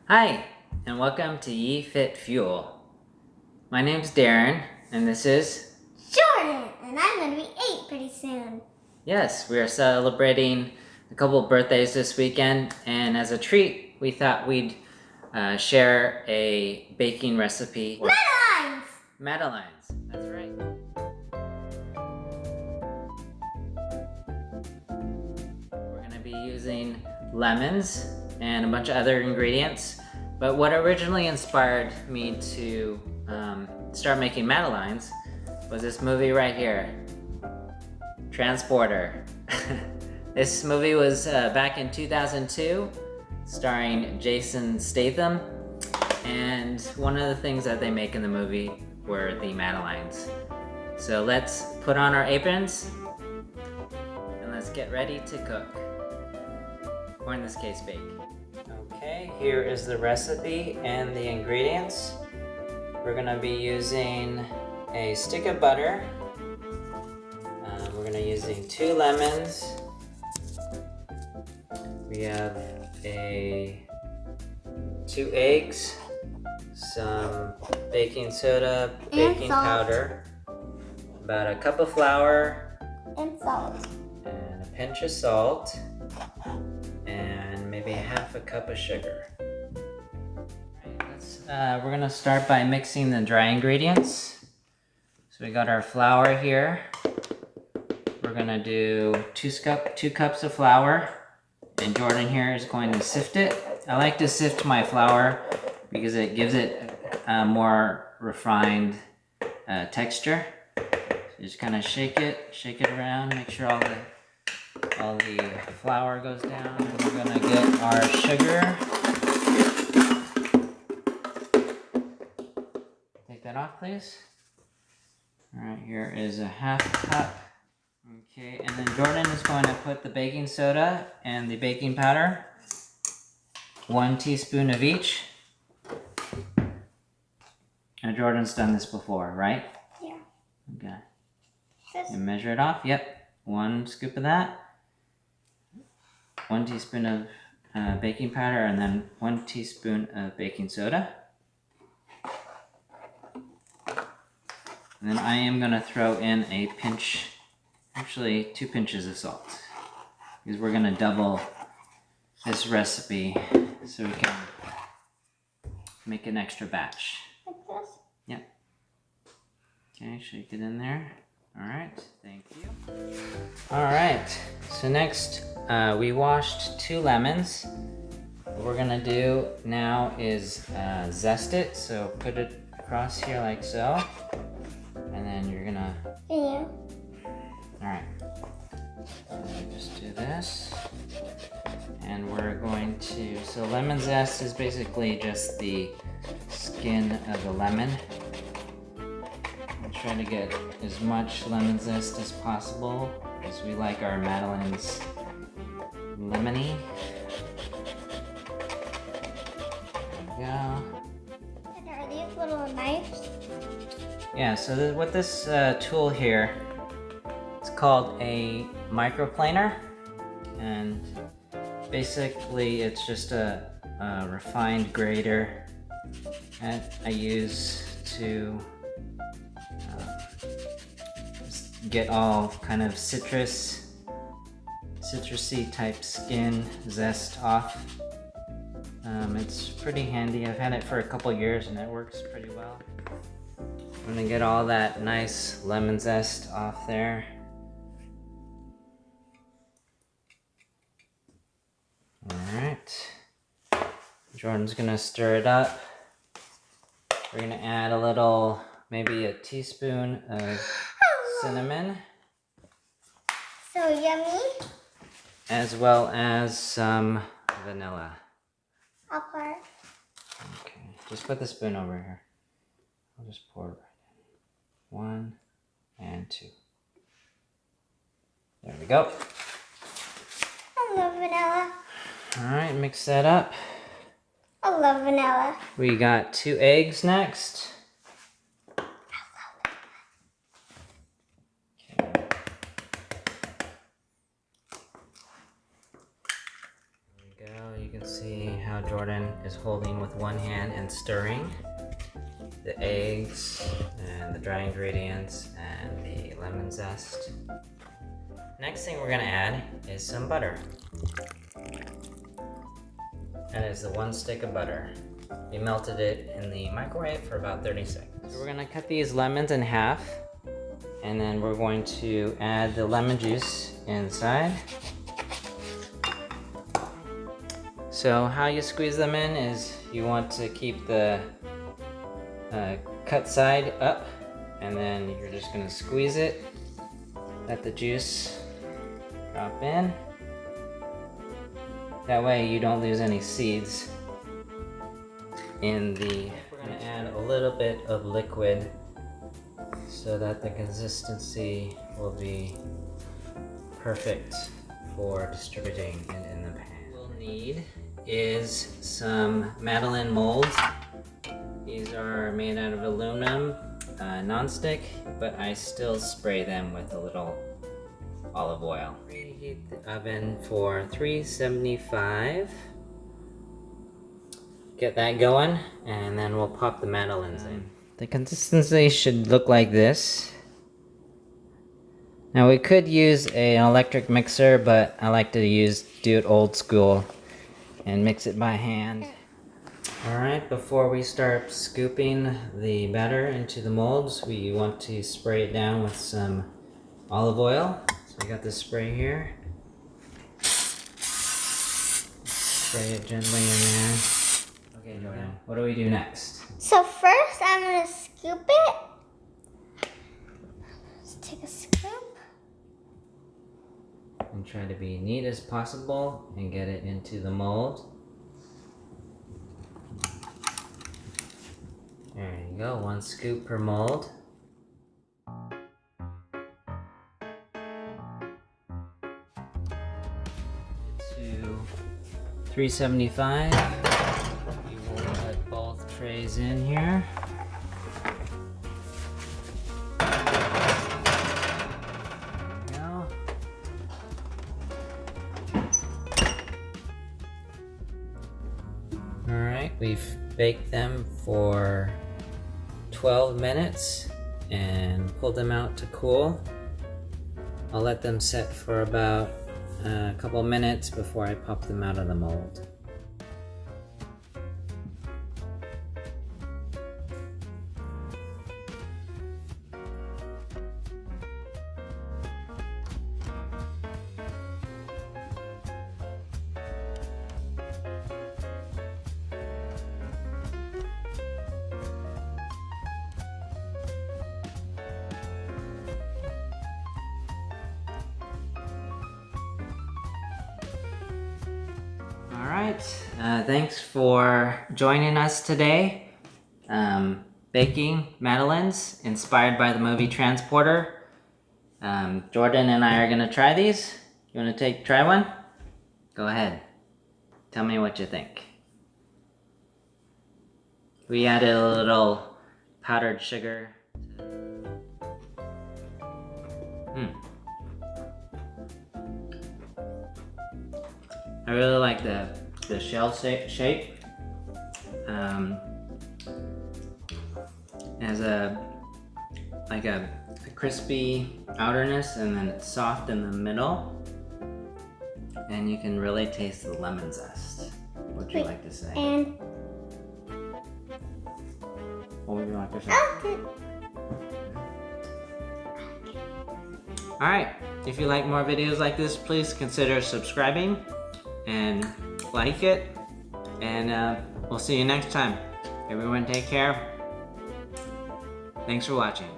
Hi, and welcome to Yee Fit Fuel. My name's Darren, and this is... Jordan, and I'm going to be 8 pretty soon. Yes, we are celebrating a couple of birthdays this weekend, and as a treat, we thought we'd share a baking recipe. Madeline's! Madeline's, that's right. We're going to be using lemons and a bunch of other ingredients. But what originally inspired me to start making Madelines was this movie right here, Transporter. This movie was back in 2002, starring Jason Statham, and one of the things that they make in the movie were the Madelines. So let's put on our aprons and let's get ready to cook, or in this case, bake. Okay, here is the recipe and the ingredients. We're gonna be using a stick of butter. We're gonna be using 2 lemons. We have 2 eggs, some baking soda, baking powder, about a cup of flour, and salt, and a pinch of salt, and maybe half a cup of sugar. We're gonna start by mixing the dry ingredients. So we got our flour here. We're gonna do 2 cups of flour, and Jordan here is going to sift it. I like to sift my flour because it gives it a more refined texture. So just kind of shake it around, make sure all the flour goes down, and we're gonna get our sugar. Take that off, please. All right, here is a half cup. Okay, and then Jordan is going to put the baking soda and the baking powder, 1 teaspoon of each. And Jordan's done this before, right? Yeah. Okay. And measure it off. Yep. 1 scoop of that. 1 teaspoon of baking powder, and then 1 teaspoon of baking soda. And then I am going to throw in a pinch, actually 2 pinches of salt, because we're going to double this recipe so we can make an extra batch. Like this? Yep. Okay, shake it in there. All right, thank you. All right, so next we washed 2 lemons. What we're gonna do now is zest it. So put it across here like so, and then you're gonna. Yeah. All right. Just do this, and we're going to. So lemon zest is basically just the skin of the lemon. Try to get as much lemon zest as possible, because we like our Madelines lemony. There we go. And are these little knives? Yeah, so what this tool here, it's called a microplaner, and basically it's just a refined grater that I use to get all kind of citrusy type skin zest off. It's pretty handy. I've had it for a couple years and it works pretty well. I'm gonna get all that nice lemon zest off there. Alright. Jordan's gonna stir it up. We're gonna add a little, maybe a teaspoon of cinnamon. So yummy. As well as some vanilla. I'll pour it. Okay, just put the spoon over here. I'll just pour it right in. 1 and 2. There we go. I love vanilla. Alright, mix that up. I love vanilla. We got 2 eggs next. Jordan is holding with one hand and stirring the eggs and the dry ingredients and the lemon zest. Next thing we're gonna add is some butter. That is the 1 stick of butter. We melted it in the microwave for about 30 seconds. So we're gonna cut these lemons in half, and then we're going to add the lemon juice inside. So how you squeeze them in is you want to keep the cut side up, and then you're just gonna squeeze it, let the juice drop in. That way you don't lose any seeds in the... We're gonna add a little bit of liquid so that the consistency will be perfect for distributing it in the pan. What we'll need is some Madeline molds. These are made out of aluminum, non-stick, but I still spray them with a little olive oil. Preheat the oven for 375. Get that going, and then we'll pop the Madelines in. The consistency should look like this. Now we could use an electric mixer, but I like to do it old school and mix it by hand. Alright, before we start scooping the batter into the molds, we want to spray it down with some olive oil. So I got this spray here. Spray it gently in there. Okay, Jordan, what do we do next? So first I'm gonna scoop it. Let's take a scoop. And try to be neat as possible and get it into the mold. There you go, 1 scoop per mold. To 375. We will put both trays in here. There we go. Alright, we've baked them for 12 minutes and pulled them out to cool. I'll let them set for about a couple minutes before I pop them out of the mold. Alright, thanks for joining us today. Baking Madelines, inspired by the movie Transporter. Jordan and I are gonna try these. You wanna try one? Go ahead. Tell me what you think. We added a little powdered sugar. I really like the shell shape. It has a crispy outerness, and then it's soft in the middle. And you can really taste the lemon zest. What would you like to say? And what would you like to say? okay. Alright, if you like more videos like this, please consider subscribing and like it, and we'll see you next time. Everyone take care. Thanks for watching.